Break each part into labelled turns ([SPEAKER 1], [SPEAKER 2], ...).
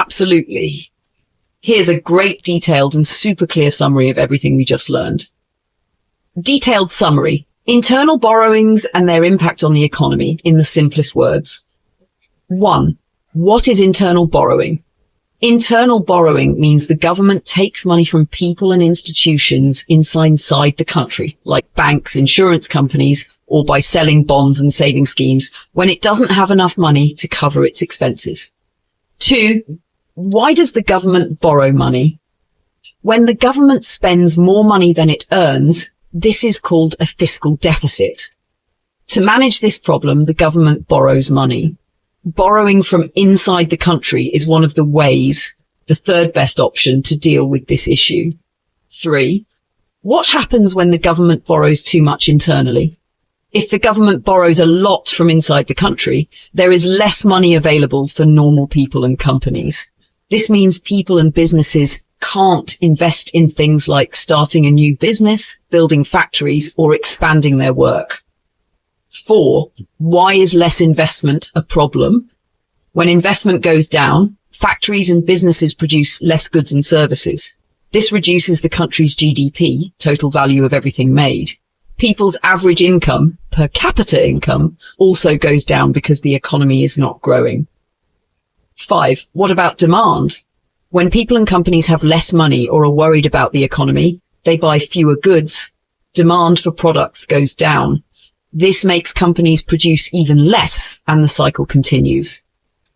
[SPEAKER 1] Absolutely. Here's a great detailed and super clear summary of everything we just learned. Detailed summary. Internal borrowings and their impact on the economy in the simplest words. 1. What is internal borrowing? Internal borrowing means the government takes money from people and institutions inside the country, like banks, insurance companies, or by selling bonds and saving schemes, when it doesn't have enough money to cover its expenses. 2. Why does the government borrow money? When the government spends more money than it earns, this is called a fiscal deficit. To manage this problem, the government borrows money. Borrowing from inside the country is one of the ways, the third best option to deal with this issue. 3. What happens when the government borrows too much internally? If the government borrows a lot from inside the country, there is less money available for normal people and companies. This means people and businesses can't invest in things like starting a new business, building factories, or expanding their work. 4. Why is less investment a problem? When investment goes down, factories and businesses produce less goods and services. This reduces the country's GDP, total value of everything made. People's average income, per capita income, also goes down because the economy is not growing. 5. What about demand? When people and companies have less money or are worried about the economy, they buy fewer goods. Demand for products goes down. This makes companies produce even less, and the cycle continues.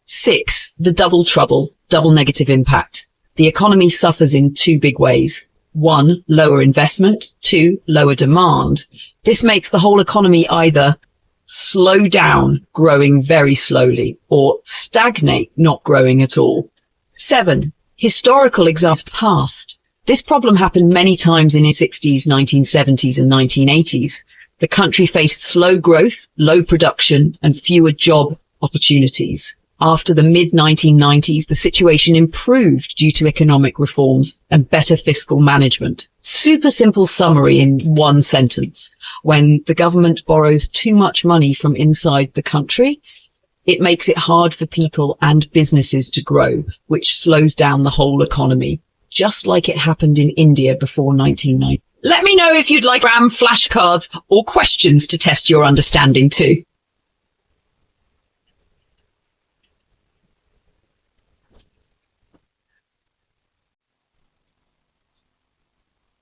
[SPEAKER 1] 6. The double trouble, double negative impact. The economy suffers in two big ways. 1. Lower investment. 2. Lower demand. This makes the whole economy either slow down, growing very slowly, or stagnate, not growing at all. 7. Historical examples past. This problem happened many times in the 60s, 1970s, and 1980s. The country faced slow growth, low production, and fewer job opportunities. After the mid-1990s, the situation improved due to economic reforms and better fiscal management. Super simple summary in one sentence. When the government borrows too much money from inside the country, it makes it hard for people and businesses to grow, which slows down the whole economy, just like it happened in India before 1990. Let me know if you'd like RAM flashcards or questions to test your understanding too.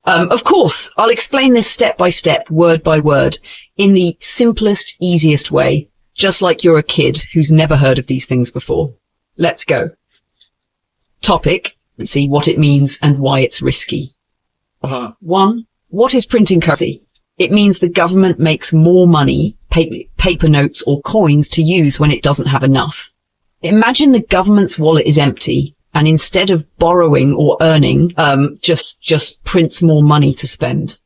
[SPEAKER 1] Of course, I'll explain this step by step, word by word, in the simplest, easiest way, just like you're a kid who's never heard of these things before. Let's go. Topic, let's see what it means and why it's risky. 1. What is printing currency? It means the government makes more money, paper notes or coins to use when it doesn't have enough. Imagine the government's wallet is empty, and instead of borrowing or earning, just prints more money to spend.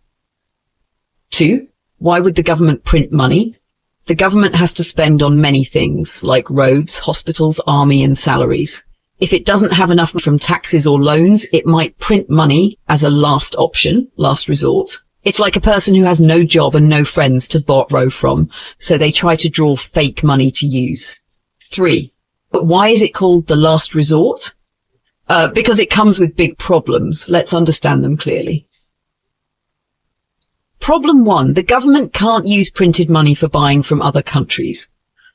[SPEAKER 1] 2. Why would the government print money? The government has to spend on many things, like roads, hospitals, army, and salaries. If it doesn't have enough from taxes or loans, it might print money as a last option, last resort. It's like a person who has no job and no friends to borrow from, so they try to draw fake money to use. 3. But why is it called the last resort? Because it comes with big problems. Let's understand them clearly. Problem 1. The government can't use printed money for buying from other countries.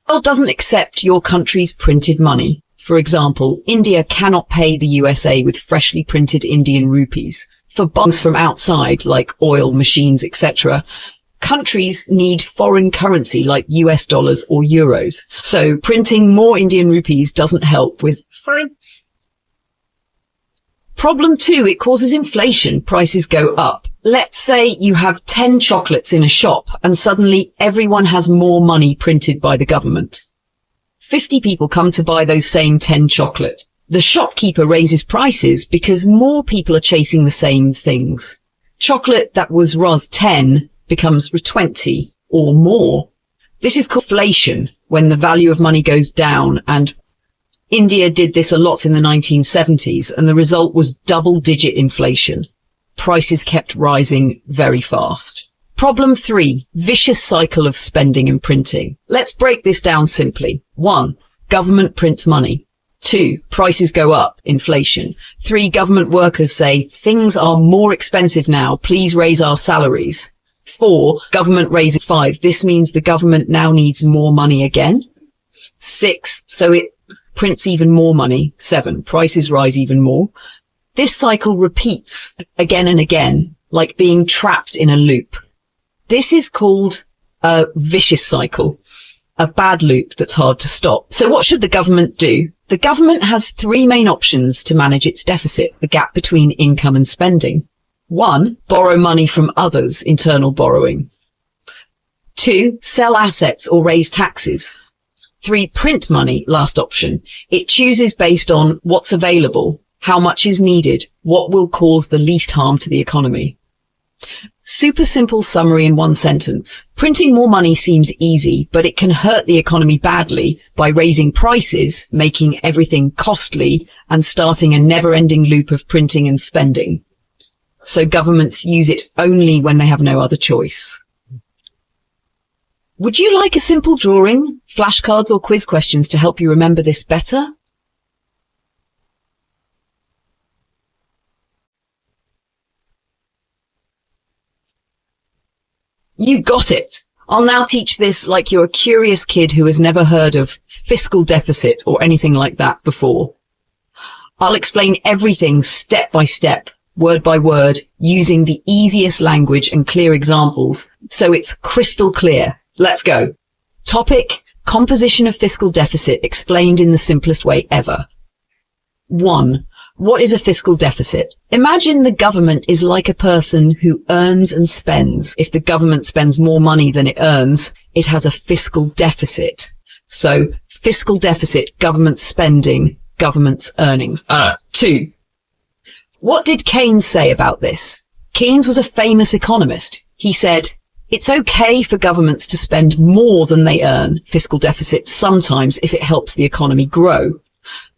[SPEAKER 1] The world doesn't accept your country's printed money. For example, India cannot pay the USA with freshly printed Indian rupees. For bonds from outside, like oil, machines, etc., countries need foreign currency like US dollars or euros. So printing more Indian rupees doesn't help with foreign. Problem 2, it causes inflation. Prices go up. Let's say you have 10 chocolates in a shop and suddenly everyone has more money printed by the government. 50 people come to buy those same 10 chocolates. The shopkeeper raises prices because more people are chasing the same things. Chocolate that was Rs 10 becomes Rs 20 or more. This is called inflation, when the value of money goes down, and India did this a lot in the 1970s, and the result was double-digit inflation. Prices kept rising very fast. Problem 3, vicious cycle of spending and printing. Let's break this down simply. 1. Government prints money. 2, prices go up, inflation. 3, government workers say, things are more expensive now, please raise our salaries. 4, government raises. 5, this means the government now needs more money again. 6, so it prints even more money. 7, prices rise even more. This cycle repeats again and again, like being trapped in a loop. This is called a vicious cycle, a bad loop that's hard to stop. So what should the government do? The government has 3 main options to manage its deficit, the gap between income and spending. 1, borrow money from others, internal borrowing. 2, sell assets or raise taxes. 3, print money, last option. It chooses based on what's available, how much is needed, what will cause the least harm to the economy. Super simple summary in 1 sentence. Printing more money seems easy, but it can hurt the economy badly by raising prices, making everything costly, and starting a never-ending loop of printing and spending. So governments use it only when they have no other choice. Would you like a simple drawing, flashcards or quiz questions to help you remember this better? You got it! I'll now teach this like you're a curious kid who has never heard of fiscal deficit or anything like that before. I'll explain everything step by step, word by word, using the easiest language and clear examples, so it's crystal clear. Let's go. Topic: composition of fiscal deficit explained in the simplest way ever. 1. What is a fiscal deficit? Imagine the government is like a person who earns and spends. If the government spends more money than it earns, it has a fiscal deficit. So, fiscal deficit, government spending, government's earnings. 2. What did Keynes say about this? Keynes was a famous economist. He said, it's okay for governments to spend more than they earn, fiscal deficits, sometimes if it helps the economy grow.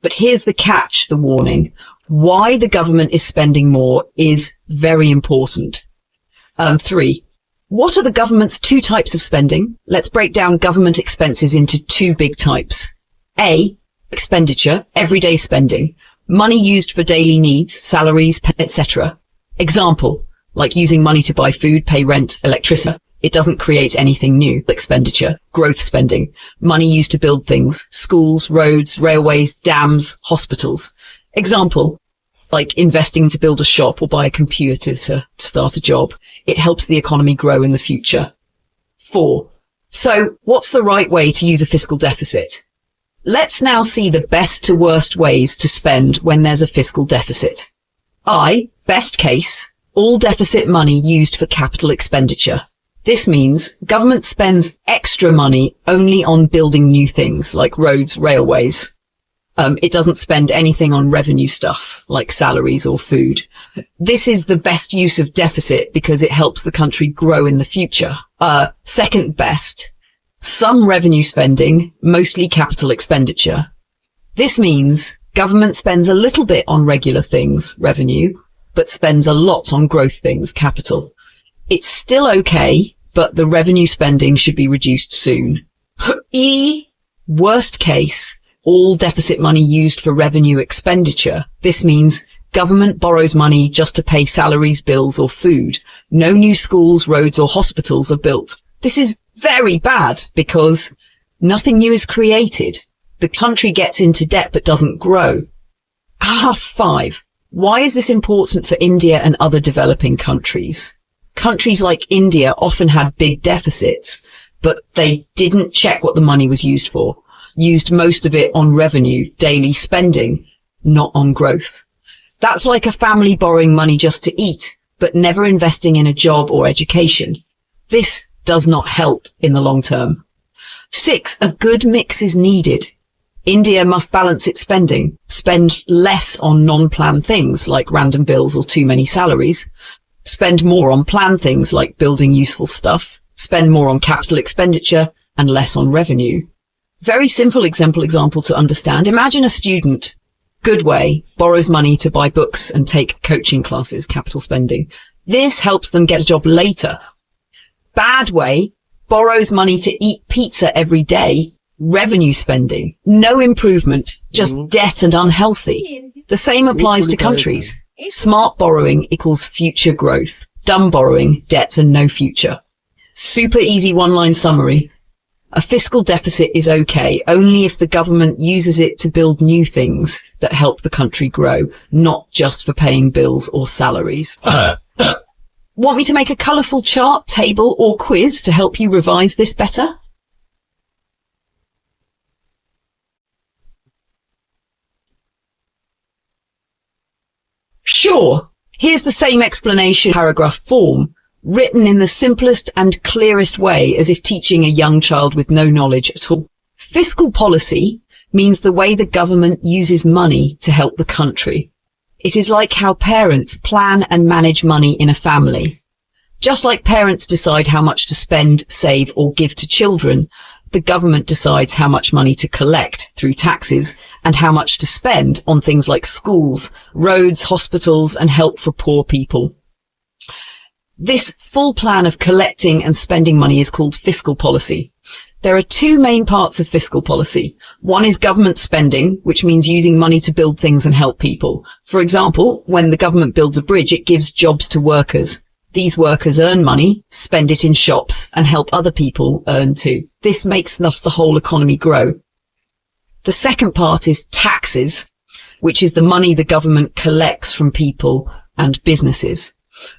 [SPEAKER 1] But here's the catch, the warning. Why the government is spending more is very important. 3. What are the government's 2 types of spending? Let's break down government expenses into 2 big types. A, expenditure, everyday spending, money used for daily needs, salaries, etc. Example, like using money to buy food, pay rent, electricity. It doesn't create anything new. Expenditure, growth spending, money used to build things, schools, roads, railways, dams, hospitals. Example, like investing to build a shop or buy a computer to start a job. It helps the economy grow in the future. 4. So, what's the right way to use a fiscal deficit? Let's now see the best to worst ways to spend when there's a fiscal deficit. Best case, all deficit money used for capital expenditure. This means government spends extra money only on building new things like roads, railways. It doesn't spend anything on revenue stuff like salaries or food. This is the best use of deficit because it helps the country grow in the future. Second best, some revenue spending, mostly capital expenditure. This means government spends a little bit on regular things, revenue, but spends a lot on growth things, capital. It's still okay, but the revenue spending should be reduced soon. Worst case, all deficit money used for revenue expenditure. This means government borrows money just to pay salaries, bills or food. No new schools, roads or hospitals are built. This is very bad because nothing new is created. The country gets into debt but doesn't grow. 5. Why is this important for India and other developing countries? Countries like India often had big deficits, but they didn't check what the money was used for. Used most of it on revenue, daily spending, not on growth. That's like a family borrowing money just to eat, but never investing in a job or education. This does not help in the long term. 6. A good mix is needed. India must balance its spending, spend less on non-planned things like random bills or too many salaries, spend more on planned things like building useful stuff, spend more on capital expenditure and less on revenue. Very simple example to understand. Imagine a student, good way, borrows money to buy books and take coaching classes, capital spending. This helps them get a job later. Bad way, borrows money to eat pizza every day, Revenue spending, no improvement, just debt and unhealthy. The same applies to countries. Smart borrowing equals future growth. Dumb borrowing, debt and no future. Super easy one-line summary. A fiscal deficit is okay only if the government uses it to build new things that help the country grow, not just for paying bills or salaries. Want me to make a colourful chart, table or quiz to help you revise this better? Sure. Here's the same explanation paragraph form, written in the simplest and clearest way as if teaching a young child with no knowledge at all. Fiscal policy means the way the government uses money to help the country. It is like how parents plan and manage money in a family. Just like parents decide how much to spend, save or give to children, the government decides how much money to collect through taxes and how much to spend on things like schools, roads, hospitals and help for poor people. This full plan of collecting and spending money is called fiscal policy. There are two main parts of fiscal policy. One is government spending, which means using money to build things and help people. For example, when the government builds a bridge, it gives jobs to workers. These workers earn money, spend it in shops, and help other people earn too. This makes the whole economy grow. The second part is taxes, which is the money the government collects from people and businesses.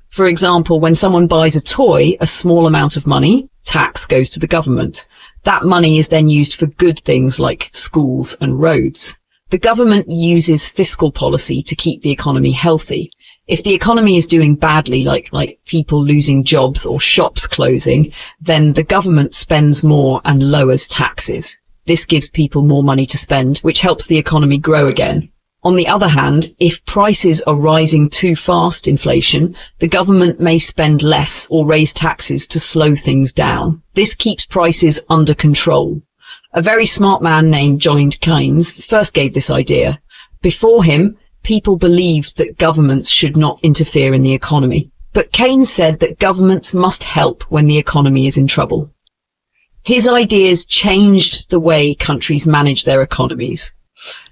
[SPEAKER 1] For example, when someone buys a toy, a small amount of money, tax, goes to the government. That money is then used for good things like schools and roads. The government uses fiscal policy to keep the economy healthy. If the economy is doing badly, like people losing jobs or shops closing, then the government spends more and lowers taxes. This gives people more money to spend, which helps the economy grow again. On the other hand, if prices are rising too fast, inflation, the government may spend less or raise taxes to slow things down. This keeps prices under control. A very smart man named John Keynes first gave this idea. Before him, people believed that governments should not interfere in the economy. But Keynes said that governments must help when the economy is in trouble. His ideas changed the way countries manage their economies.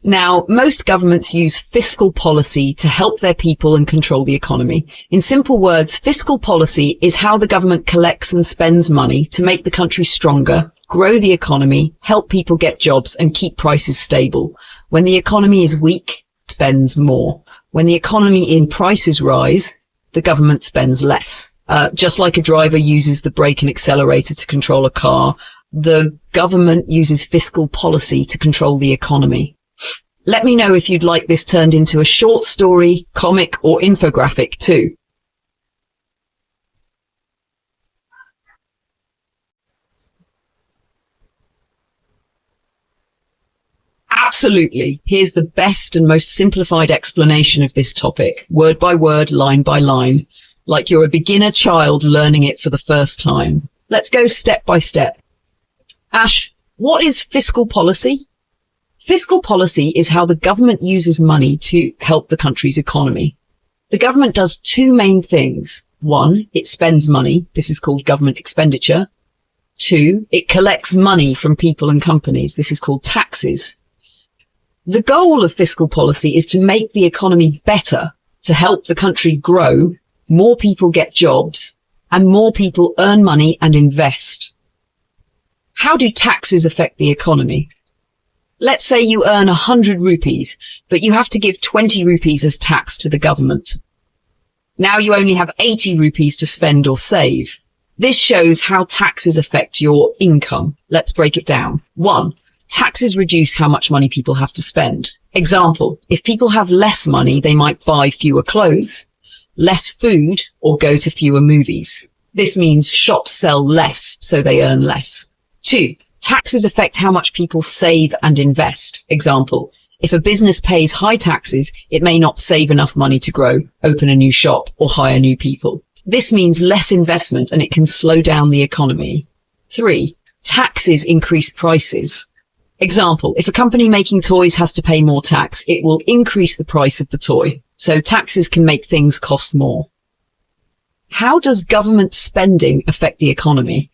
[SPEAKER 1] Now, most governments use fiscal policy to help their people and control the economy. In simple words, fiscal policy is how the government collects and spends money to make the country stronger, grow the economy, help people get jobs, and keep prices stable. When the economy is weak, it spends more. When the economy and prices rise, the government spends less. Just like a driver uses the brake and accelerator to control a car, the government uses fiscal policy to control the economy. Let me know if you'd like this turned into a short story, comic, or infographic too. Absolutely. Here's the best and most simplified explanation of this topic, word by word, line by line, like you're a beginner child learning it for the first time. Let's go step by step. Ash, what is fiscal policy? Fiscal policy is how the government uses money to help the country's economy. The government does two main things. One, it spends money. This is called government expenditure. Two, it collects money from people and companies. This is called taxes. The goal of fiscal policy is to make the economy better, to help the country grow, more people get jobs, and more people earn money and invest. How do taxes affect the economy? Let's say you earn 100 rupees, but you have to give 20 rupees as tax to the government. Now you only have 80 rupees to spend or save. This shows how taxes affect your income. Let's break it down. 1. Taxes reduce how much money people have to spend. Example, if people have less money, they might buy fewer clothes, less food, or go to fewer movies. This means shops sell less, so they earn less. 2. Taxes affect how much people save and invest. Example, if a business pays high taxes, it may not save enough money to grow, open a new shop, or hire new people. This means less investment and it can slow down the economy. 3. Taxes increase prices. Example, if a company making toys has to pay more tax, it will increase the price of the toy. So taxes can make things cost more. How does government spending affect the economy?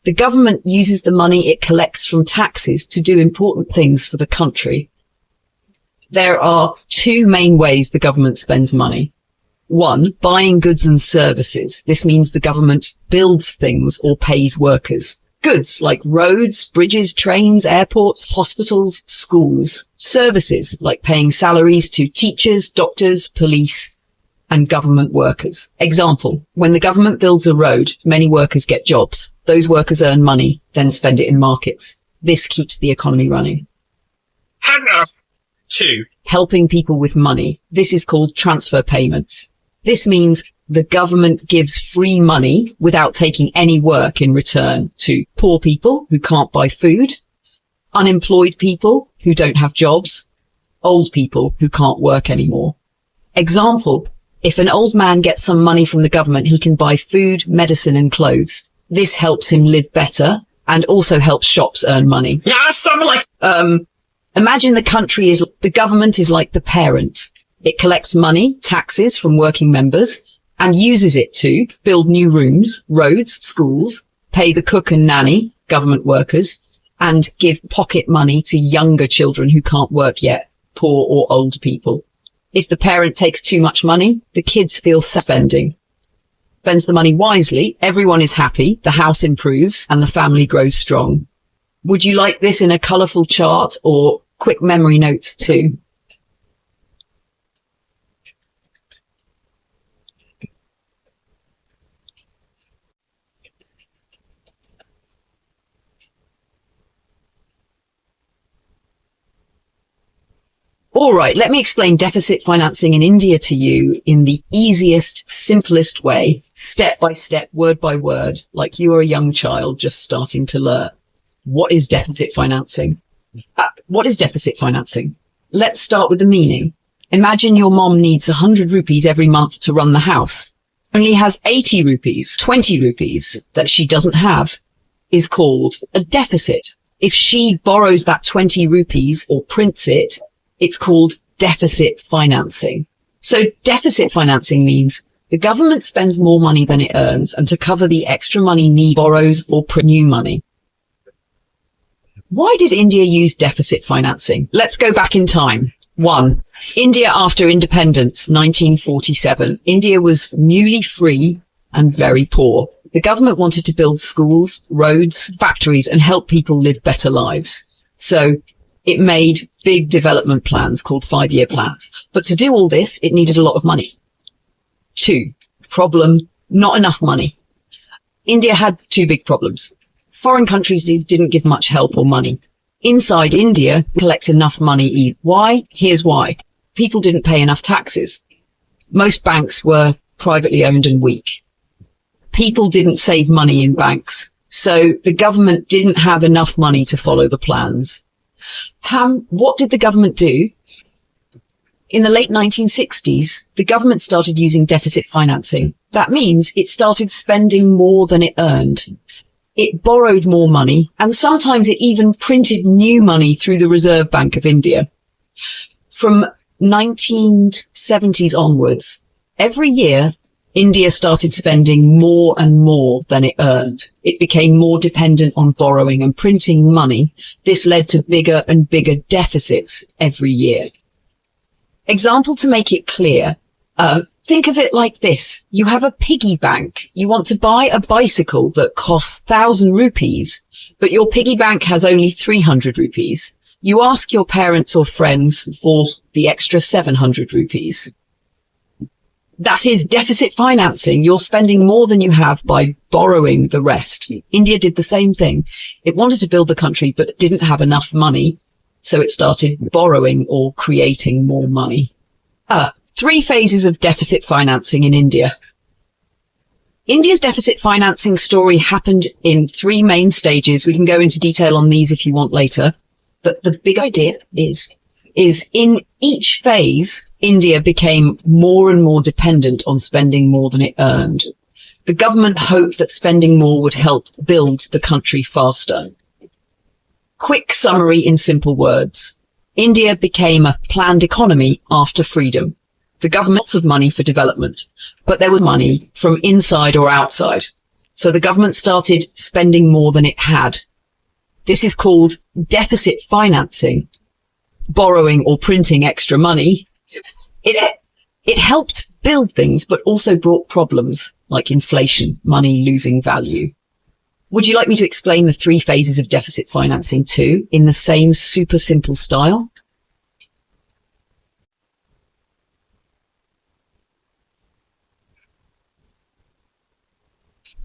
[SPEAKER 1] The government uses the money it collects from taxes to do important things for the country. There are two main ways the government spends money. One, buying goods and services. This means the government builds things or pays workers. Goods like roads, bridges, trains, airports, hospitals, schools. Services like paying salaries to teachers, doctors, police, and government workers. Example, when the government builds a road, many workers get jobs. Those workers earn money, then spend it in markets. This keeps the economy running.
[SPEAKER 2] Hannah. 2.
[SPEAKER 1] Helping people with money. This is called transfer payments. This means the government gives free money without taking any work in return to poor people who can't buy food, unemployed people who don't have jobs, old people who can't work anymore. Example, if an old man gets some money from the government, he can buy food, medicine and clothes. This helps him live better and also helps shops earn money.
[SPEAKER 2] Yeah, something like...
[SPEAKER 1] Imagine the government is like the parent. It collects money, taxes from working members, and uses it to build new rooms, roads, schools, pay the cook and nanny, government workers, and give pocket money to younger children who can't work yet, poor or old people. If the parent takes too much money, the kids feel spending. Spends the money wisely, everyone is happy, the house improves, and the family grows strong. Would you like this in a colourful chart or quick memory notes too? All right, let me explain deficit financing in India to you in the easiest, simplest way, step by step, word by word, like you are a young child just starting to learn. What is deficit financing? What is deficit financing? Let's start with the meaning. Imagine your mom needs 100 rupees every month to run the house. Only has 80 rupees, 20 rupees that she doesn't have is called a deficit. If she borrows that 20 rupees or prints it, it's called deficit financing. So deficit financing means the government spends more money than it earns, and to cover the extra money borrows or print new money. Why did India use deficit financing? Let's go back in time. 1. India after independence, 1947. India was newly free and very poor. The government wanted to build schools, roads, factories, and help people live better lives. So it made big development plans called 5-year plans. But to do all this, it needed a lot of money. 2. Problem, not enough money. India had two big problems. Foreign countries didn't give much help or money. Inside India, collect enough money either. Why? Here's why. People didn't pay enough taxes. Most banks were privately owned and weak. People didn't save money in banks. So the government didn't have enough money to follow the plans. What did the government do? In the late 1960s, the government started using deficit financing. That means it started spending more than it earned. It borrowed more money, and sometimes it even printed new money through the Reserve Bank of India. From 1970s onwards, every year, India started spending more and more than it earned. It became more dependent on borrowing and printing money. This led to bigger and bigger deficits every year. Example to make it clear, think of it like this. You have a piggy bank. You want to buy a bicycle that costs 1,000 rupees, but your piggy bank has only 300 rupees. You ask your parents or friends for the extra 700 rupees. That is deficit financing. You're spending more than you have by borrowing the rest. India did the same thing. It wanted to build the country, but didn't have enough money. So it started borrowing or creating more money. 3 phases of deficit financing in India. India's deficit financing story happened in 3 main stages. We can go into detail on these if you want later. But the big idea is in each phase, India became more and more dependent on spending more than it earned. The government hoped that spending more would help build the country faster. Quick summary in simple words. India became a planned economy after freedom. The government had lots of money for development, but there was money from inside or outside. So the government started spending more than it had. This is called deficit financing, borrowing or printing extra money. It helped build things, but also brought problems like inflation, money losing value. Would you like me to explain the 3 phases of deficit financing too, in the same super simple style?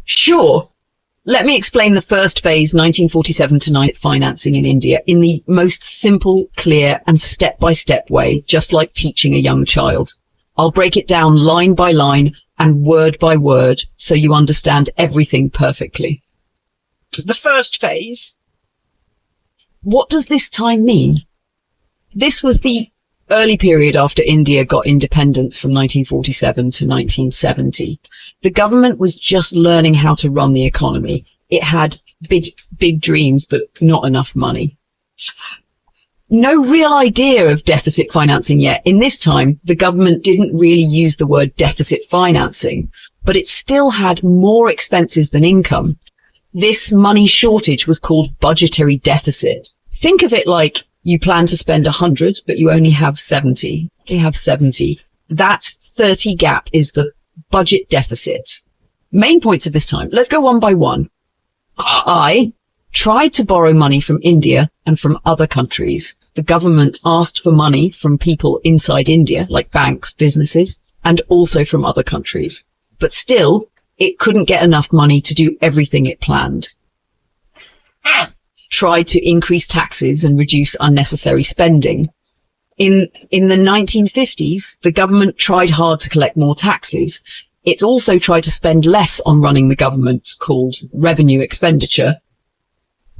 [SPEAKER 1] Sure. Let me explain the first phase, 1947 to 9, financing in India, in the most simple, clear, and step-by-step way, just like teaching a young child. I'll break it down line by line and word by word so you understand everything perfectly.
[SPEAKER 2] The first phase.
[SPEAKER 1] What does this time mean? This was the early period after India got independence from 1947 to 1970. The government was just learning how to run the economy. It had big dreams, but not enough money. No real idea of deficit financing yet. In this time, the government didn't really use the word deficit financing, but it still had more expenses than income. This money shortage was called budgetary deficit. Think of it like you plan to spend 100, but you only have 70. You have 70. That 30 gap is the budget deficit. Main points of this time. Let's go one by one. I tried to borrow money from India and from other countries. The government asked for money from people inside India, like banks, businesses, and also from other countries. But still, it couldn't get enough money to do everything it planned. Tried to increase taxes and reduce unnecessary spending. In the 1950s, the government tried hard to collect more taxes. It also tried to spend less on running the government, called revenue expenditure.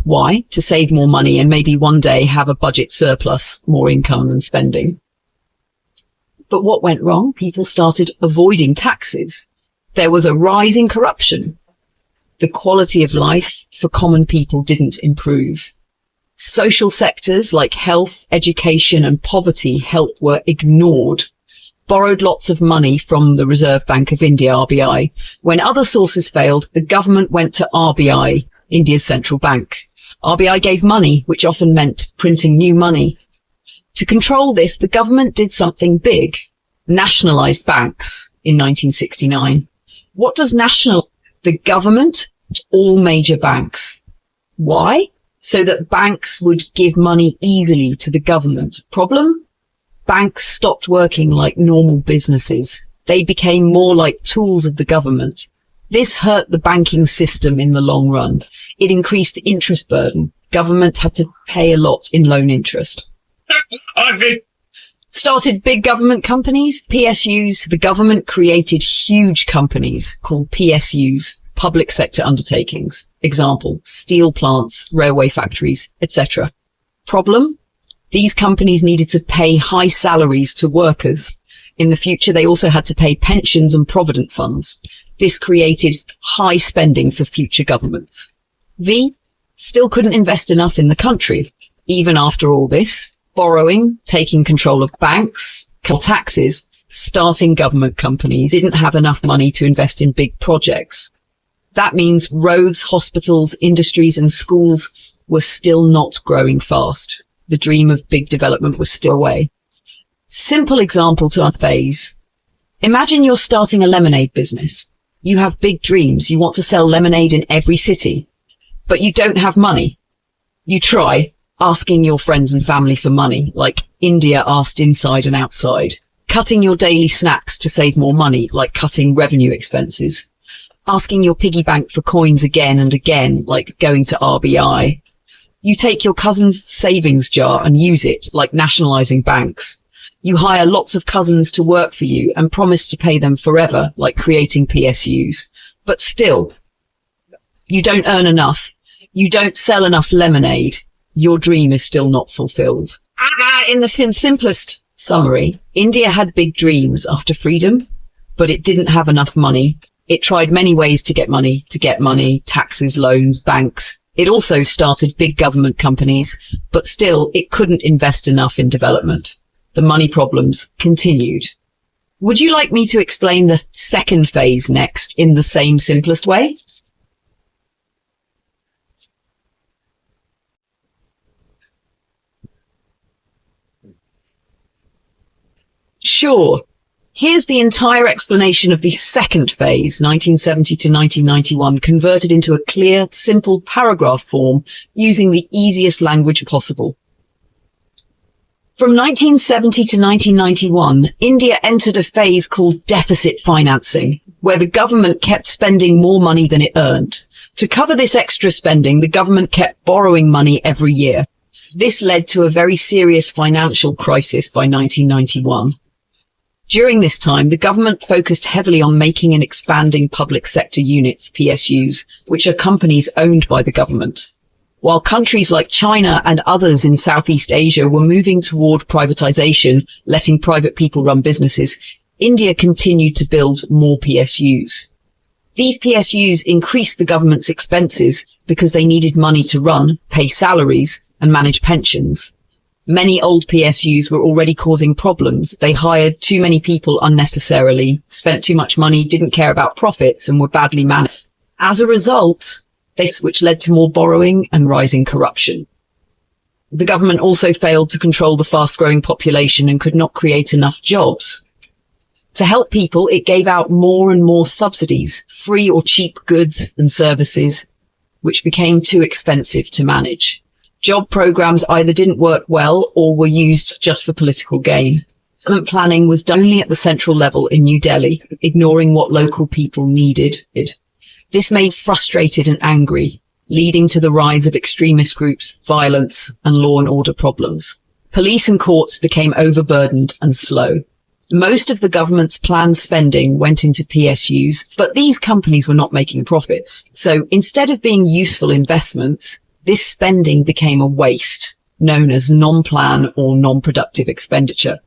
[SPEAKER 1] Why? To save more money and maybe one day have a budget surplus, more income than spending. But what went wrong? People started avoiding taxes. There was a rise in corruption. The quality of life for common people didn't improve. Social sectors like health, education and poverty help were ignored. Borrowed lots of money from the Reserve Bank of India, RBI. When other sources failed, the government went to RBI, India's central bank. RBI gave money, which often meant printing new money. To control this, the government did something big. Nationalized banks in 1969. What does the government to all major banks? Why? So that banks would give money easily to the government. Problem? Banks stopped working like normal businesses. They became more like tools of the government. This hurt the banking system in the long run. It increased the interest burden. Government had to pay a lot in loan interest. Started big government companies, PSUs. The government created huge companies called PSUs, public sector undertakings. Example, steel plants, railway factories, etc. Problem? These companies needed to pay high salaries to workers. In the future, they also had to pay pensions and provident funds. This created high spending for future governments. V still couldn't invest enough in the country. Even after all this, borrowing, taking control of banks, taxes, starting government companies, didn't have enough money to invest in big projects. That means roads, hospitals, industries and schools were still not growing fast. The dream of big development was still away. Simple example to our phase. Imagine you're starting a lemonade business. You have big dreams. You want to sell lemonade in every city, but you don't have money. You try asking your friends and family for money, like India asked inside and outside. Cutting your daily snacks to save more money, like cutting revenue expenses. Asking your piggy bank for coins again and again, like going to RBI. You take your cousin's savings jar and use it, like nationalizing banks. You hire lots of cousins to work for you and promise to pay them forever, like creating PSUs. But still, you don't earn enough. You don't sell enough lemonade. Your dream is still not fulfilled. In the simplest summary, India had big dreams after freedom, but it didn't have enough money. It tried many ways to get money, taxes, loans, banks. It also started big government companies, but still it couldn't invest enough in development. The money problems continued. Would you like me to explain the second phase next in the same simplest way? Sure. Here's the entire explanation of the second phase, 1970 to 1991, converted into a clear, simple paragraph form using the easiest language possible. From 1970 to 1991, India entered a phase called deficit financing, where the government kept spending more money than it earned. To cover this extra spending, the government kept borrowing money every year. This led to a very serious financial crisis by 1991. During this time, the government focused heavily on making and expanding public sector units, PSUs, which are companies owned by the government. While countries like China and others in Southeast Asia were moving toward privatization, letting private people run businesses, India continued to build more PSUs. These PSUs increased the government's expenses because they needed money to run, pay salaries, and manage pensions. Many old PSUs were already causing problems. They hired too many people unnecessarily, spent too much money, didn't care about profits, and were badly managed. As a result, which led to more borrowing and rising corruption. The government also failed to control the fast-growing population and could not create enough jobs. To help people, it gave out more and more subsidies, free or cheap goods and services, which became too expensive to manage. Job programs either didn't work well or were used just for political gain. Government planning was done only at the central level in New Delhi, ignoring what local people needed. This made frustrated and angry, leading to the rise of extremist groups, violence, and law and order problems. Police and courts became overburdened and slow. Most of the government's planned spending went into PSUs, but these companies were not making profits. So instead of being useful investments, this spending became a waste, known as non-plan or non-productive expenditure.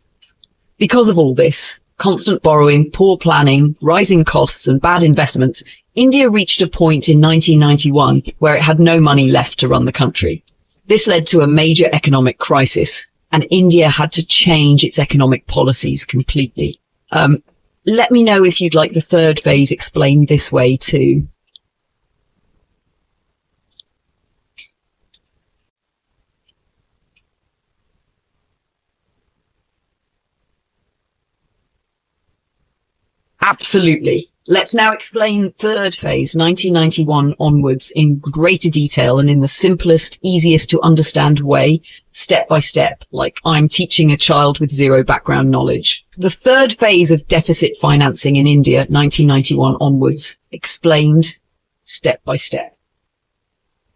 [SPEAKER 1] Because of all this, constant borrowing, poor planning, rising costs, and bad investments, India reached a point in 1991 where it had no money left to run the country. This led to a major economic crisis, and India had to change its economic policies completely. Let me know if you'd like the third phase explained this way too. Absolutely. Let's now explain third phase, 1991 onwards, in greater detail and in the simplest, easiest to understand way, step by step, like I'm teaching a child with zero background knowledge. The third phase of deficit financing in India, 1991 onwards, explained step by step.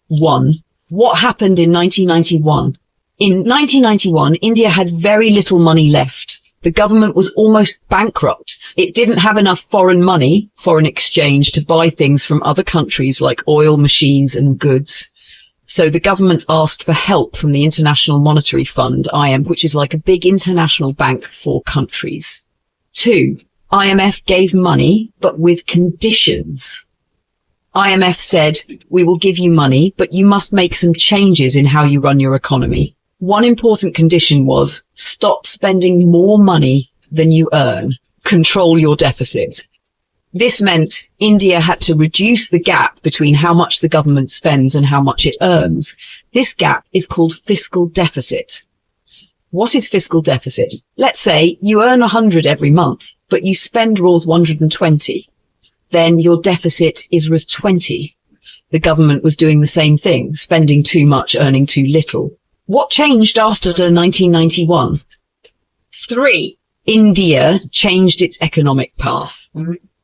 [SPEAKER 1] 1. What happened in 1991? In 1991, India had very little money left. The government was almost bankrupt. It didn't have enough foreign money, foreign exchange, to buy things from other countries like oil, machines and goods. So the government asked for help from the International Monetary Fund, IMF, which is like a big international bank for countries. 2. IMF gave money, but with conditions. IMF said, we will give you money, but you must make some changes in how you run your economy. One important condition was stop spending more money than you earn. Control your deficit. This meant India had to reduce the gap between how much the government spends and how much it earns. This gap is called fiscal deficit. What is fiscal deficit? Let's say you earn 100 every month, but you spend Rs 120. Then your deficit is Rs 20. The government was doing the same thing, spending too much, earning too little. What changed after 1991? 3. India changed its economic path.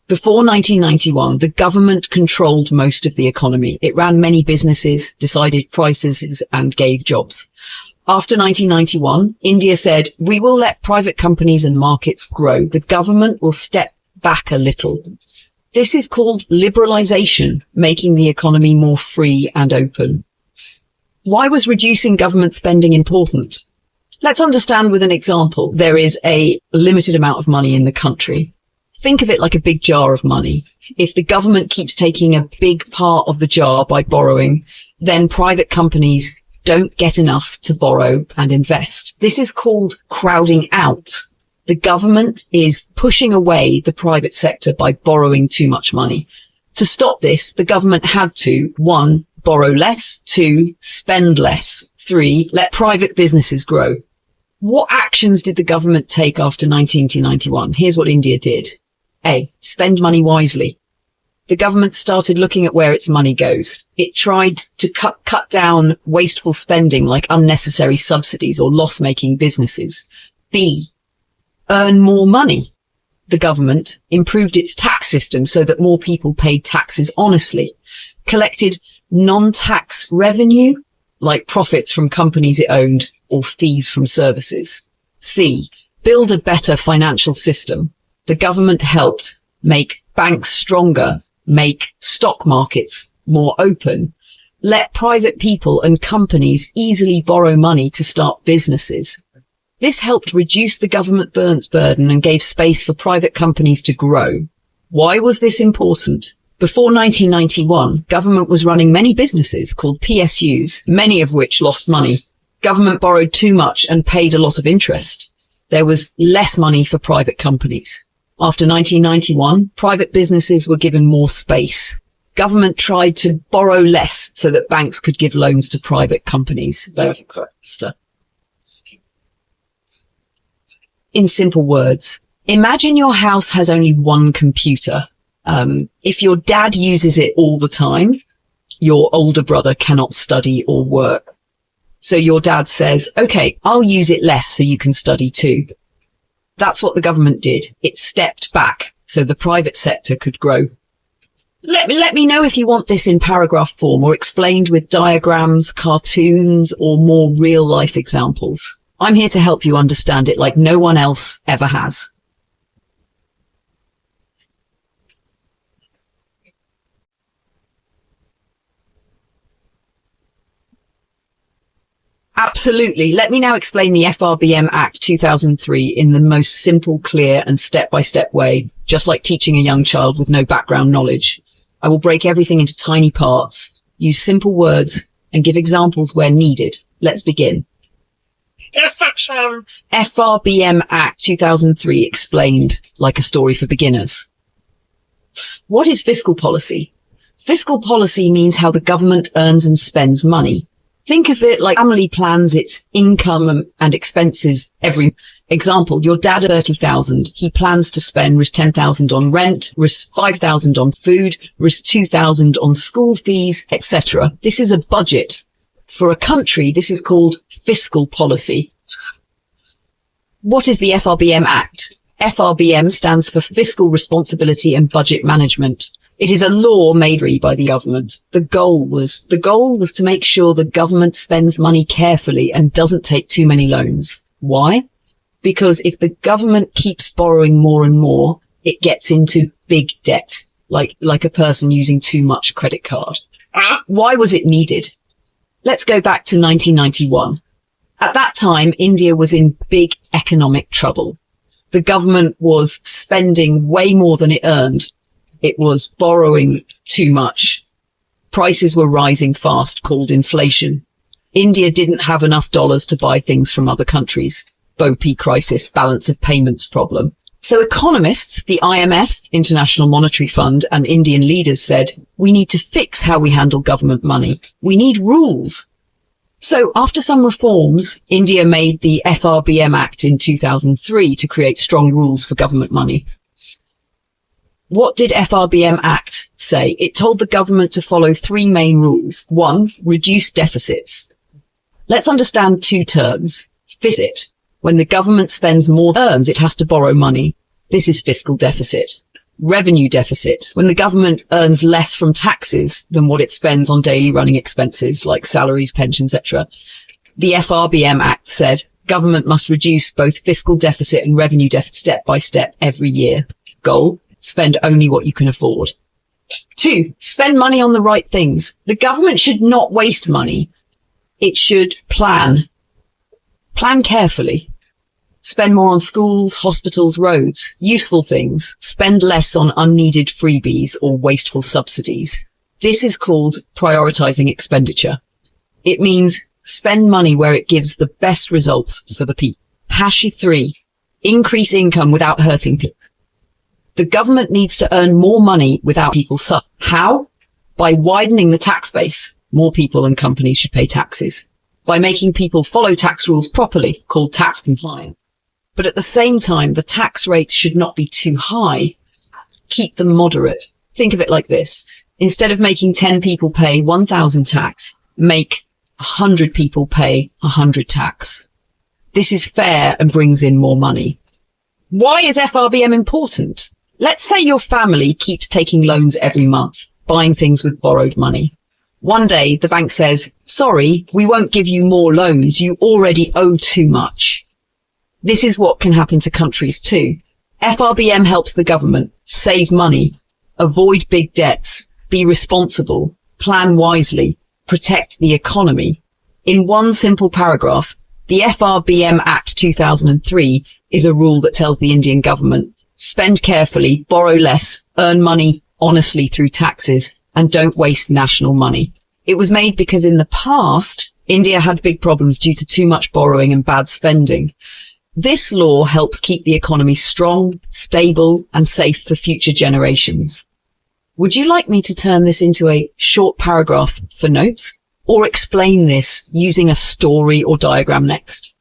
[SPEAKER 1] Before 1991, the government controlled most of the economy. It ran many businesses, decided prices, and gave jobs. After 1991, India said, we will let private companies and markets grow. The government will step back a little. This is called liberalization, making the economy more free and open. Why was reducing government spending important? Let's understand with an example. There is a limited amount of money in the country. Think of it like a big jar of money. If the government keeps taking a big part of the jar by borrowing, then private companies don't get enough to borrow and invest. This is called crowding out. The government is pushing away the private sector by borrowing too much money. To stop this, the government had to, 1, borrow less, 2, spend less, 3, let private businesses grow. What actions did the government take after 1991? Here's what India did. A. Spend money wisely. The government started looking at where its money goes. It tried to cut down wasteful spending like unnecessary subsidies or loss-making businesses. B. Earn more money. The government improved its tax system so that more people paid taxes honestly, collected non-tax revenue like profits from companies it owned or fees from services. C. Build a better financial system. The government helped make banks stronger, make stock markets more open, let private people and companies easily borrow money to start businesses. This helped reduce the government burden and gave space for private companies to grow. Why was this important? Before 1991, government was running many businesses called PSUs, many of which lost money. Government borrowed too much and paid a lot of interest. There was less money for private companies. After 1991, private businesses were given more space. Government tried to borrow less so that banks could give loans to private companies. In simple words, imagine your house has only one computer. If your dad uses it all the time, your older brother cannot study or work. So your dad says, okay, I'll use it less so you can study too. That's what the government did. It stepped back so the private sector could grow. Let me know if you want this in paragraph form or explained with diagrams, cartoons, or more real life examples. I'm here to help you understand it like no one else ever has. Absolutely. Let me now explain the FRBM Act 2003 in the most simple, clear and step-by-step way, just like teaching a young child with no background knowledge. I will break everything into tiny parts, use simple words and give examples where needed. Let's begin. FRBM Act 2003 explained like a story for beginners. What is fiscal policy? Fiscal policy means how the government earns and spends money. Think of it like family plans its income and expenses every example. Your dad 30,000. He plans to spend risk 10,000 on rent, risk 5,000 on food, risk 2,000 on school fees, etc. This is a budget. For a country, this is called fiscal policy. What is the FRBM Act? FRBM stands for Fiscal Responsibility and Budget Management. It is a law made free by the government. The goal was to make sure the government spends money carefully and doesn't take too many loans. Why? Because if the government keeps borrowing more and more, it gets into big debt, like a person using too much credit card. Why was it needed? Let's go back to 1991. At that time, India was in big economic trouble. The government was spending way more than it earned. It was borrowing too much. Prices were rising fast, called inflation. India didn't have enough dollars to buy things from other countries. BOP crisis, balance of payments problem. So economists, the IMF, International Monetary Fund, and Indian leaders said, we need to fix how we handle government money. We need rules. So after some reforms, India made the FRBM Act in 2003 to create strong rules for government money. What did FRBM Act say? It told the government to follow three main rules. 1, reduce deficits. Let's understand two terms. Deficit. When the government spends more than it earns, it has to borrow money. This is fiscal deficit. Revenue deficit. When the government earns less from taxes than what it spends on daily running expenses like salaries, pensions, etc. The FRBM Act said government must reduce both fiscal deficit and revenue deficit step by step every year. Goal. Spend only what you can afford. 2, spend money on the right things. The government should not waste money. It should plan. Plan carefully. Spend more on schools, hospitals, roads, useful things. Spend less on unneeded freebies or wasteful subsidies. This is called prioritizing expenditure. It means spend money where it gives the best results for the people. #3, increase income without hurting people. The government needs to earn more money without people suffering. How? By widening the tax base. More people and companies should pay taxes. by making people follow tax rules properly, called tax compliance. But at the same time, the tax rates should not be too high. Keep them moderate. Think of it like this. Instead of making 10 people pay 1,000 tax, make 100 people pay 100 tax. This is fair and brings in more money. Why is FRBM important? Let's say your family keeps taking loans every month, buying things with borrowed money. One day, the bank says, sorry, we won't give you more loans. You already owe too much. This is what can happen to countries too. FRBM helps the government save money, avoid big debts, be responsible, plan wisely, protect the economy. In one simple paragraph, the FRBM Act 2003 is a rule that tells the Indian government, spend carefully, borrow less, earn money honestly through taxes, and don't waste national money. It was made because in the past, India had big problems due to too much borrowing and bad spending. This law helps keep the economy strong, stable, and safe for future generations. Would you like me to turn this into a short paragraph for notes, or explain this using a story or diagram next?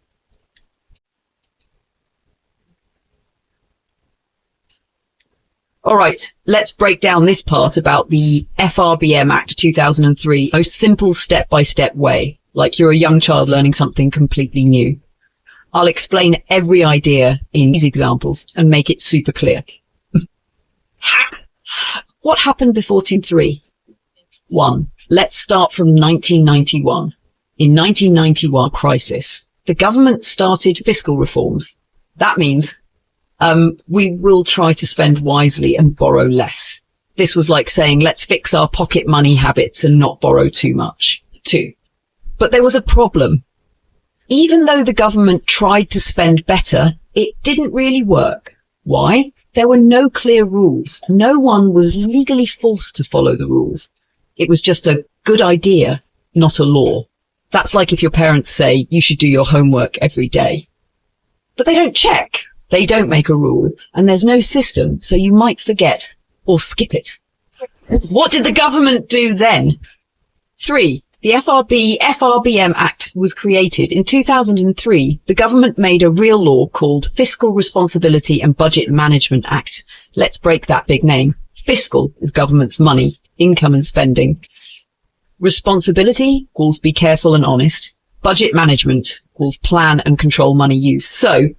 [SPEAKER 1] All right, let's break down this part about the FRBM Act 2003, a simple step-by-step way, like you're a young child learning something completely new. I'll explain every idea in these examples and make it super clear. What happened before 2003? 1. Let's start from 1991. In 1991 crisis, the government started fiscal reforms. That means we will try to spend wisely and borrow less. This was like saying, let's fix our pocket money habits and not borrow too much. 2. But there was a problem. Even though the government tried to spend better, it didn't really work. Why? There were no clear rules. No one was legally forced to follow the rules. It was just a good idea, not a law. That's like if your parents say you should do your homework every day. But they don't check. They don't make a rule, and there's no system, so you might forget or skip it. What did the government do then? 3. The FRBM Act was created in 2003. The government made a real law called Fiscal Responsibility and Budget Management Act. Let's break that big name. Fiscal is government's money, income and spending. Responsibility equals be careful and honest. Budget management equals plan and control money use. So,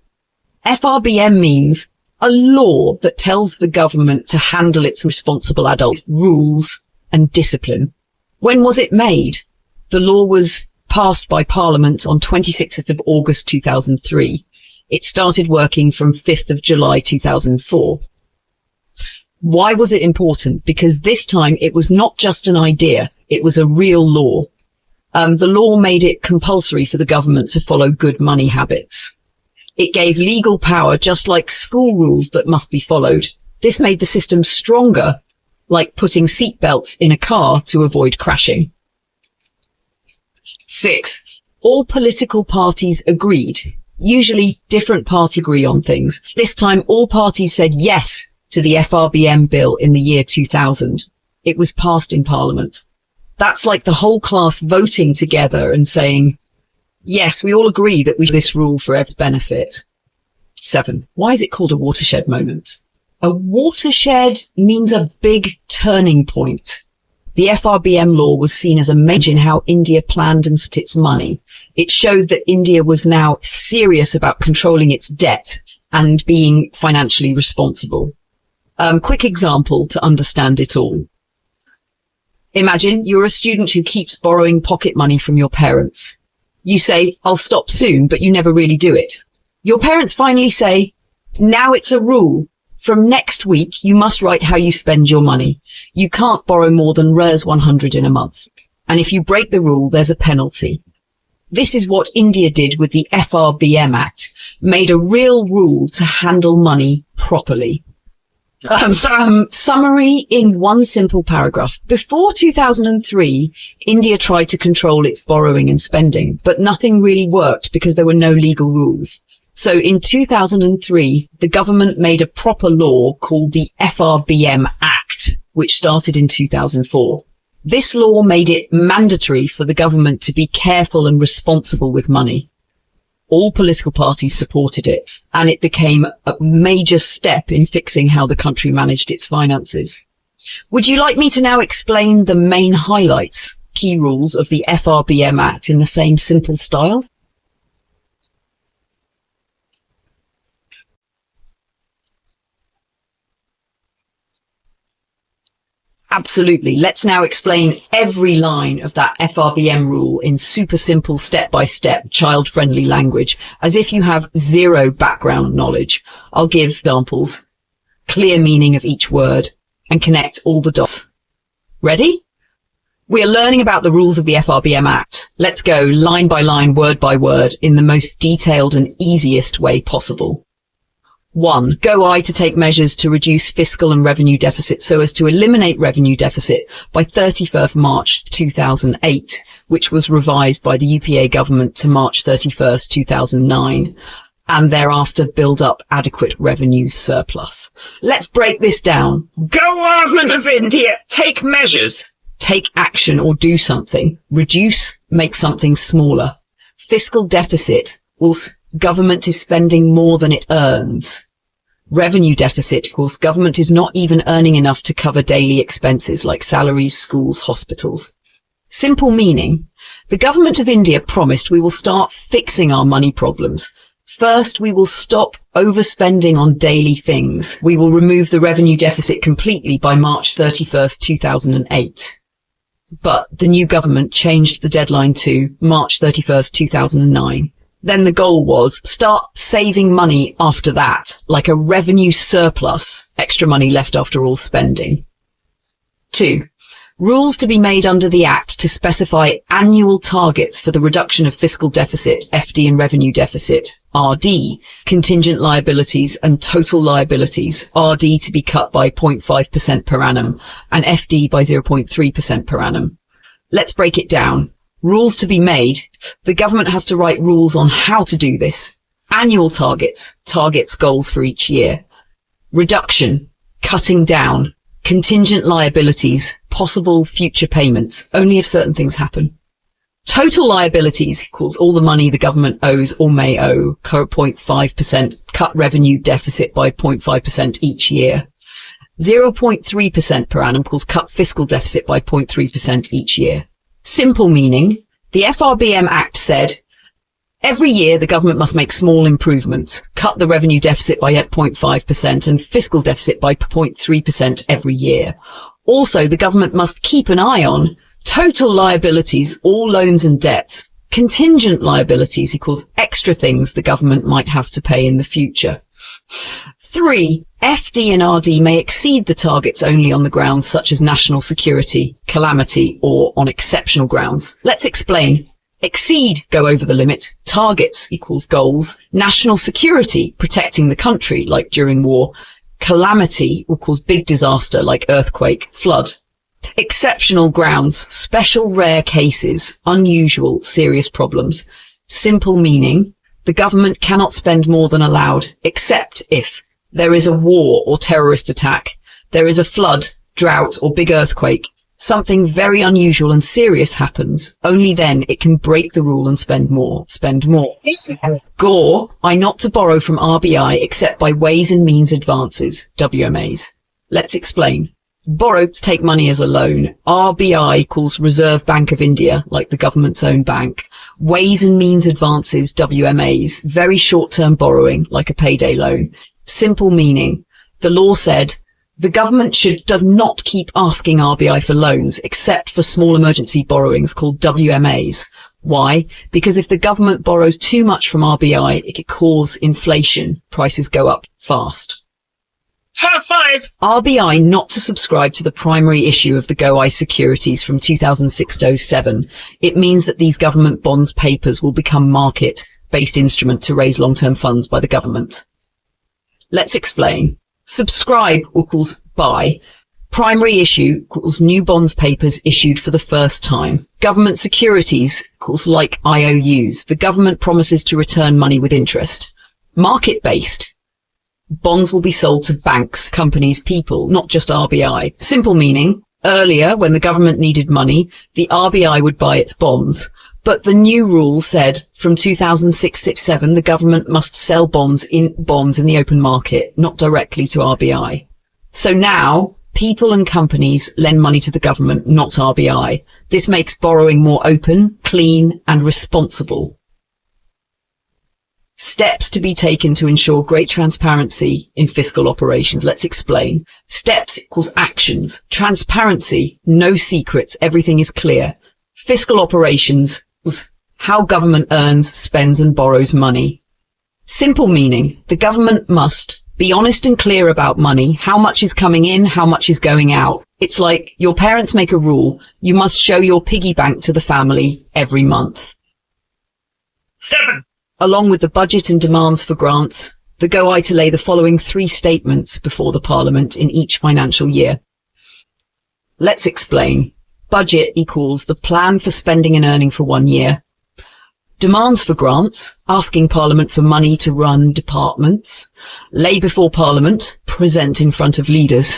[SPEAKER 1] FRBM means a law that tells the government to handle its responsible adult rules and discipline. When was it made? The law was passed by Parliament on 26th of August 2003. It started working from 5th of July 2004. Why was it important? Because this time it was not just an idea, it was a real law. The law made it compulsory for the government to follow good money habits. It gave legal power, just like school rules that must be followed. This made the system stronger, like putting seat belts in a car to avoid crashing. 6. All political parties agreed. Usually different parties agree on things. This time all parties said yes to the FRBM bill in the year 2000. It was passed in Parliament. That's like the whole class voting together and saying, yes, we all agree that we do this rule for everyone's benefit. 7. Why is it called a watershed moment? A watershed means a big turning point. The FRBM law was seen as a major in how India planned and spent its money. It showed that India was now serious about controlling its debt and being financially responsible. Quick example to understand it all. Imagine you're a student who keeps borrowing pocket money from your parents. You say, I'll stop soon, but you never really do it. Your parents finally say, now it's a rule. From next week, you must write how you spend your money. You can't borrow more than Rs 100 in a month. And if you break the rule, there's a penalty. This is what India did with the FRBM Act, made a real rule to handle money properly. Summary in one simple paragraph. Before 2003, India tried to control its borrowing and spending, but nothing really worked because there were no legal rules. So in 2003, the government made a proper law called the FRBM Act, which started in 2004. This law made it mandatory for the government to be careful and responsible with money. All political parties supported it, and it became a major step in fixing how the country managed its finances. Would you like me to now explain the main highlights, key rules of the FRBM Act in the same simple style? Absolutely. Let's now explain every line of that FRBM rule in super simple step-by-step child-friendly language, as if you have zero background knowledge. I'll give examples, clear meaning of each word, and connect all the dots. Ready? We are learning about the rules of the FRBM Act. Let's go line by line, word by word, in the most detailed and easiest way possible. 1. Go I to take measures to reduce fiscal and revenue deficit so as to eliminate revenue deficit by 31st March 2008, which was revised by the UPA government to March 31st, 2009, and thereafter build up adequate revenue surplus. Let's break this down.
[SPEAKER 2] Government of India, take measures.
[SPEAKER 1] Take action or do something. Reduce, make something smaller. Fiscal deficit, government is spending more than it earns. Revenue deficit, of course, government is not even earning enough to cover daily expenses like salaries, schools, hospitals. Simple meaning, the government of India promised we will start fixing our money problems. First, we will stop overspending on daily things. We will remove the revenue deficit completely by March 31st, 2008. But the new government changed the deadline to March 31st, 2009. Then the goal was start saving money after that, like a revenue surplus, extra money left after all spending. 2. Rules to be made under the Act to specify annual targets for the reduction of fiscal deficit, FD, and revenue deficit, RD, contingent liabilities and total liabilities, RD to be cut by 0.5% per annum and FD by 0.3% per annum. Let's break it down. Rules to be made. The government has to write rules on how to do this. Annual targets, goals for each year. Reduction, cutting down. Contingent liabilities, possible future payments, only if certain things happen. Total liabilities equals all the money the government owes or may owe, 0.5%, cut revenue deficit by 0.5% each year. 0.3% per annum equals cut fiscal deficit by 0.3% each year. Simple meaning, the FRBM Act said, every year the government must make small improvements, cut the revenue deficit by 0.5% and fiscal deficit by 0.3% every year. Also, the government must keep an eye on total liabilities, all loans and debts. Contingent liabilities equals extra things the government might have to pay in the future. 3. FD and RD may exceed the targets only on the grounds such as national security, calamity, or on exceptional grounds. Let's explain. Exceed, go over the limit. Targets equals goals. National security, protecting the country, like during war. Calamity equals big disaster, like earthquake, flood. Exceptional grounds, special rare cases, unusual, serious problems. Simple meaning, the government cannot spend more than allowed, except if there is a war or terrorist attack, there is a flood, drought, or big earthquake. Something very unusual and serious happens. Only then it can break the rule and spend more. Gore, I not to borrow from RBI except by ways and means advances, WMAs. Let's explain. Borrow to take money as a loan. RBI equals Reserve Bank of India, like the government's own bank. Ways and means advances, WMAs, very short-term borrowing, like a payday loan. Simple meaning, the law said the government should not keep asking RBI for loans except for small emergency borrowings called WMAs. Why? Because if the government borrows too much from RBI, it could cause inflation. Prices go up fast.
[SPEAKER 2] High five!
[SPEAKER 1] RBI not to subscribe to the primary issue of the GOI securities from 2006-07. It means that these government bonds papers will become market-based instrument to raise long-term funds by the government. Let's explain. Subscribe equals buy. Primary issue equals new bonds papers issued for the first time. Government securities equals like IOUs. The government promises to return money with interest. Market-based. Bonds will be sold to banks, companies, people, not just RBI. Simple meaning, Earlier, when the government needed money, the RBI would buy its bonds. But the new rule said from 2006-07, the government must sell bonds in the open market, not directly to RBI. So now, people and companies lend money to the government, not RBI. This makes borrowing more open, clean, and responsible. Steps to be taken to ensure great transparency in fiscal operations. Let's explain. Steps equals actions. Transparency, no secrets, everything is clear. Fiscal operations was how government earns, spends, and borrows money. Simple meaning, the government must be honest and clear about money, how much is coming in, how much is going out. It's like your parents make a rule, you must show your piggy bank to the family every month.
[SPEAKER 2] 7.
[SPEAKER 1] Along with the budget and demands for grants, the GOI to lay the following 3 statements before the Parliament in each financial year. Let's explain. Budget equals the plan for spending and earning for 1 year. Demands for grants, asking Parliament for money to run departments. Lay before Parliament, present in front of leaders.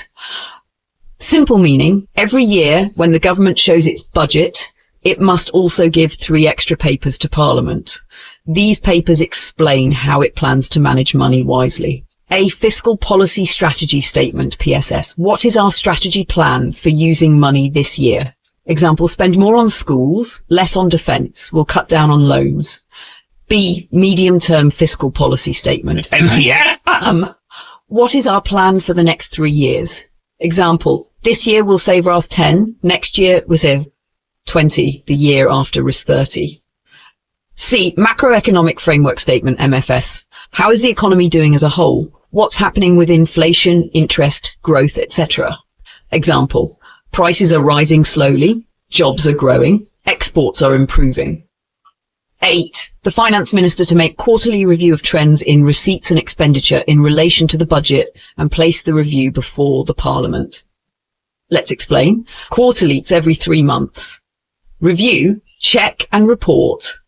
[SPEAKER 1] Simple meaning, every year when the government shows its budget, it must also give 3 extra papers to Parliament. These papers explain how it plans to manage money wisely. A fiscal policy strategy statement, PSS. What is our strategy plan for using money this year? Example, spend more on schools, less on defence, will cut down on loans. B, medium-term fiscal policy statement.
[SPEAKER 2] MTF.
[SPEAKER 1] What is our plan for the next 3 years? Example, this year we'll save RAS 10, next year we'll save 20, the year after is 30. C, macroeconomic framework statement, MFS. How is the economy doing as a whole? What's happening with inflation, interest, growth, etc.? Example, prices are rising slowly, jobs are growing, exports are improving. 8. The Finance Minister to make quarterly review of trends in receipts and expenditure in relation to the budget and place the review before the Parliament. Let's explain. Quarterly, it's every 3 months. Review, check and report.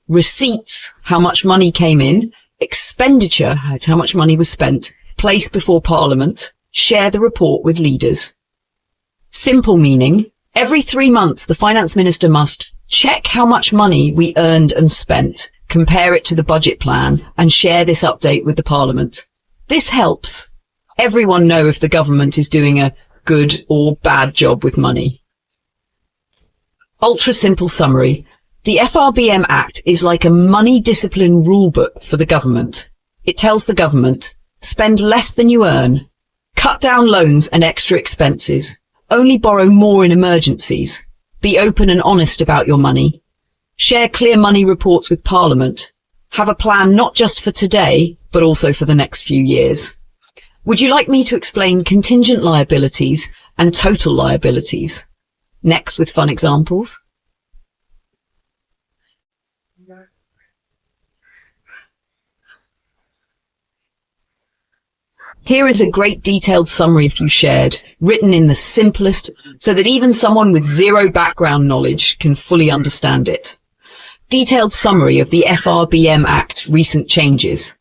[SPEAKER 1] Receipts, how much money came in. Expenditure, how much money was spent. Place before Parliament. Share the report with leaders. Simple meaning, every 3 months the Finance Minister must check how much money we earned and spent, compare it to the budget plan, and share this update with the Parliament. This helps everyone know if the government is doing a good or bad job with money. Ultra simple summary. The FRBM Act is like a money discipline rulebook for the government. It tells the government, spend less than you earn, cut down loans and extra expenses, only borrow more in emergencies, be open and honest about your money, share clear money reports with Parliament, have a plan not just for today, but also for the next few years. Would you like me to explain contingent liabilities and total liabilities? Next with fun examples. Here is a great detailed summary if you shared, written in the simplest, so that even someone with zero background knowledge can fully understand it. Detailed summary of the FRBM Act recent changes.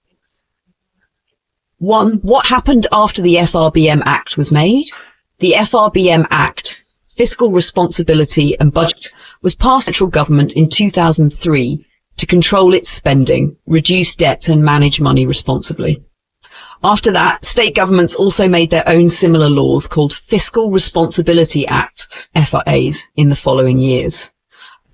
[SPEAKER 1] 1. What happened after the FRBM Act was made? The FRBM Act, Fiscal Responsibility and Budget, was passed by the central government in 2003 to control its spending, reduce debt and manage money responsibly. After that, state governments also made their own similar laws called Fiscal Responsibility Acts, FRAs, in the following years.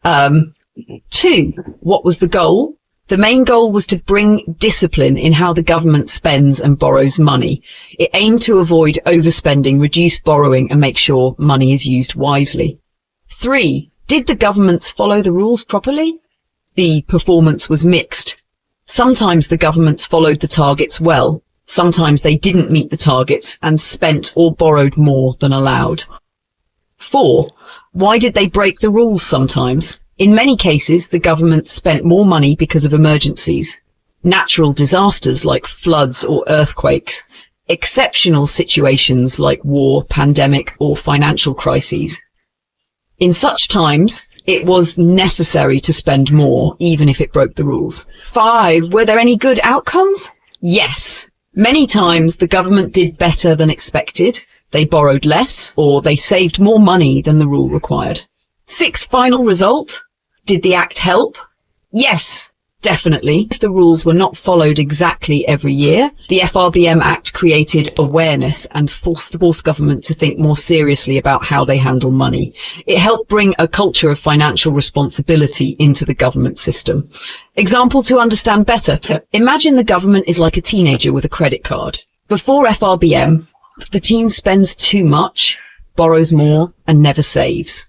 [SPEAKER 1] 2. What was the goal? The main goal was to bring discipline in how the government spends and borrows money. It aimed to avoid overspending, reduce borrowing, and make sure money is used wisely. 3. Did the governments follow the rules properly? The performance was mixed. Sometimes the governments followed the targets well. Sometimes they didn't meet the targets and spent or borrowed more than allowed. 4. Why did they break the rules sometimes? In many cases, the government spent more money because of emergencies, natural disasters like floods or earthquakes, exceptional situations like war, pandemic, or financial crises. In such times, it was necessary to spend more, even if it broke the rules. 5. Were there any good outcomes? Yes. Many times the government did better than expected. They borrowed less, or they saved more money than the rule required. Sixth final result. Did the act help? Yes, definitely. If the rules were not followed exactly every year, the FRBM Act created awareness and forced the fourth government to think more seriously about how they handle money. It helped bring a culture of financial responsibility into the government system. Example to understand better. Imagine the government is like a teenager with a credit card. Before FRBM, the teen spends too much, borrows more, and never saves.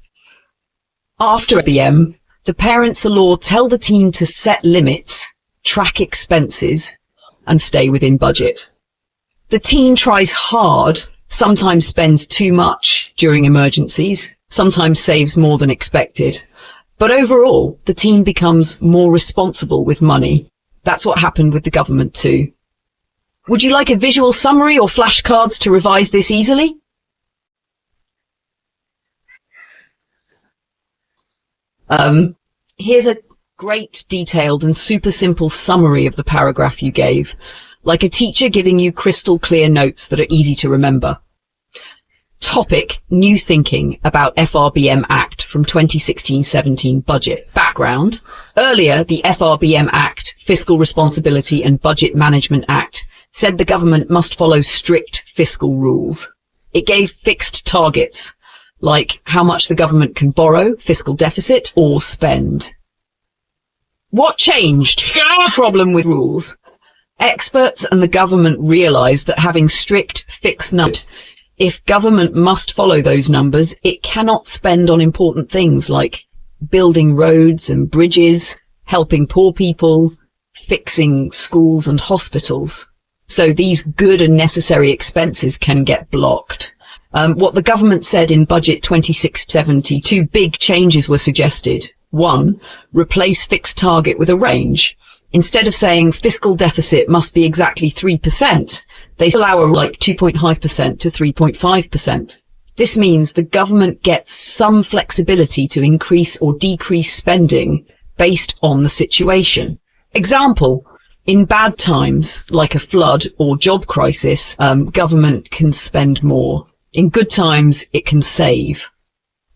[SPEAKER 1] After FRBM, the parents of the law tell the teen to set limits, track expenses, and stay within budget. The teen tries hard, sometimes spends too much during emergencies, sometimes saves more than expected. But overall, the teen becomes more responsible with money. That's what happened with the government too. Would you like a visual summary or flashcards to revise this easily? Here's a great detailed and super simple summary of the paragraph you gave, like a teacher giving you crystal clear notes that are easy to remember. Topic: New thinking about FRBM Act from 2016-17 budget. Background: earlier, the FRBM Act, Fiscal Responsibility and Budget Management Act, said the government must follow strict fiscal rules. It gave fixed targets, like how much the government can borrow, fiscal deficit, or spend. What changed? Our problem with rules. Experts and the government realized that having strict, fixed numbers, if government must follow those numbers, it cannot spend on important things like building roads and bridges, helping poor people, fixing schools and hospitals. So these good and necessary expenses can get blocked. What the government said in Budget 2670, two big changes were suggested. One, replace fixed target with a range. Instead of saying fiscal deficit must be exactly 3%, they allow like 2.5% to 3.5%. This means the government gets some flexibility to increase or decrease spending based on the situation. Example, in bad times, like a flood or job crisis, government can spend more. In good times, it can save.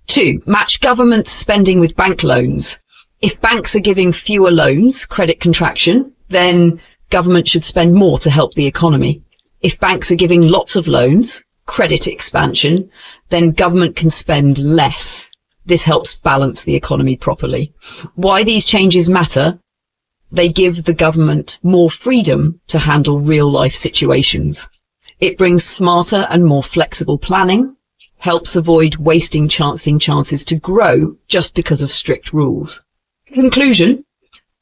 [SPEAKER 1] 2. Match government spending with bank loans. If banks are giving fewer loans, credit contraction, then government should spend more to help the economy. If banks are giving lots of loans, credit expansion, then government can spend less. This helps balance the economy properly. Why these changes matter? They give the government more freedom to handle real-life situations. It brings smarter and more flexible planning, helps avoid wasting chances to grow just because of strict rules. Conclusion: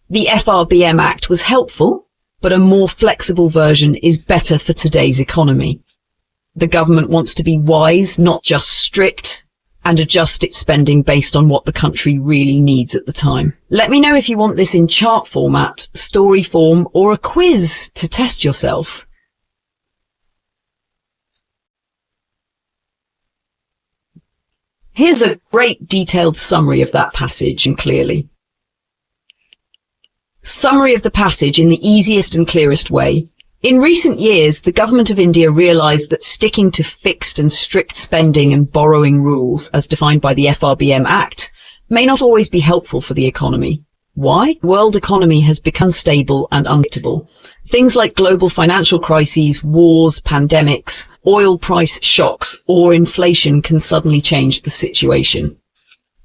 [SPEAKER 1] the FRBM Act was helpful, but a more flexible version is better for today's economy. The government wants to be wise, not just strict, and adjust its spending based on what the country really needs at the time. Let me know if you want this in chart format, story form, or a quiz to test yourself. Here's a great detailed summary of that passage and clearly. Summary of the passage in the easiest and clearest way. In recent years, the government of India realized that sticking to fixed and strict spending and borrowing rules, as defined by the FRBM Act, may not always be helpful for the economy. Why? The world economy has become unstable and unpredictable. Things like global financial crises, wars, pandemics, oil price shocks, or inflation can suddenly change the situation.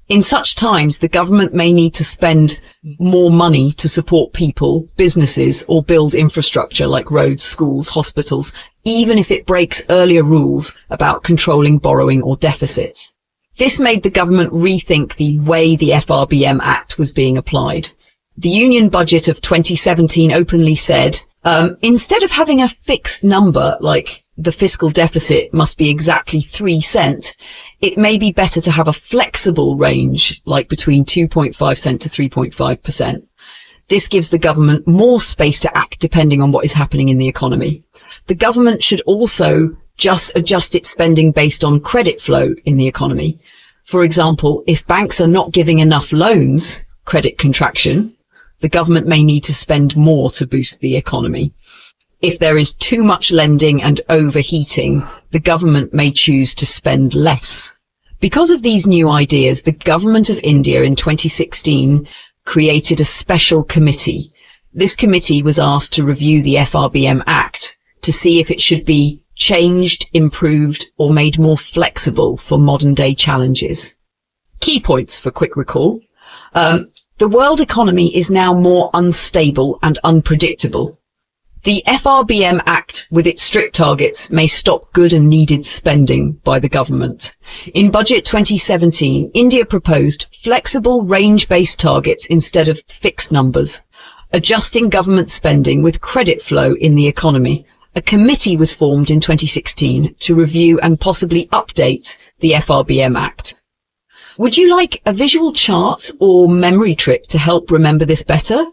[SPEAKER 1] In such times, the government may need to spend more money to support people, businesses, or build infrastructure like roads, schools, hospitals, even if it breaks earlier rules about controlling borrowing or deficits. This made the government rethink the way the FRBM Act was being applied. The Union Budget of 2017 openly said, instead of having a fixed number like the fiscal deficit must be exactly 3%, it may be better to have a flexible range, like between 2.5% to 3.5%. This gives the government more space to act depending on what is happening in the economy. The government should also just adjust its spending based on credit flow in the economy. For example, if banks are not giving enough loans, credit contraction, the government may need to spend more to boost the economy. If there is too much lending and overheating, the government may choose to spend less. Because of these new ideas, the government of India in 2016 created a special committee. This committee was asked to review the FRBM Act to see if it should be changed, improved, or made more flexible for modern-day challenges. Key points for quick recall. The world economy is now more unstable and unpredictable. The FRBM Act, with its strict targets, may stop good and needed spending by the government. In Budget 2017, India proposed flexible range-based targets instead of fixed numbers, adjusting government spending with credit flow in the economy. A committee was formed in 2016 to review and possibly update the FRBM Act. Would you like a visual chart or memory trick to help remember this better?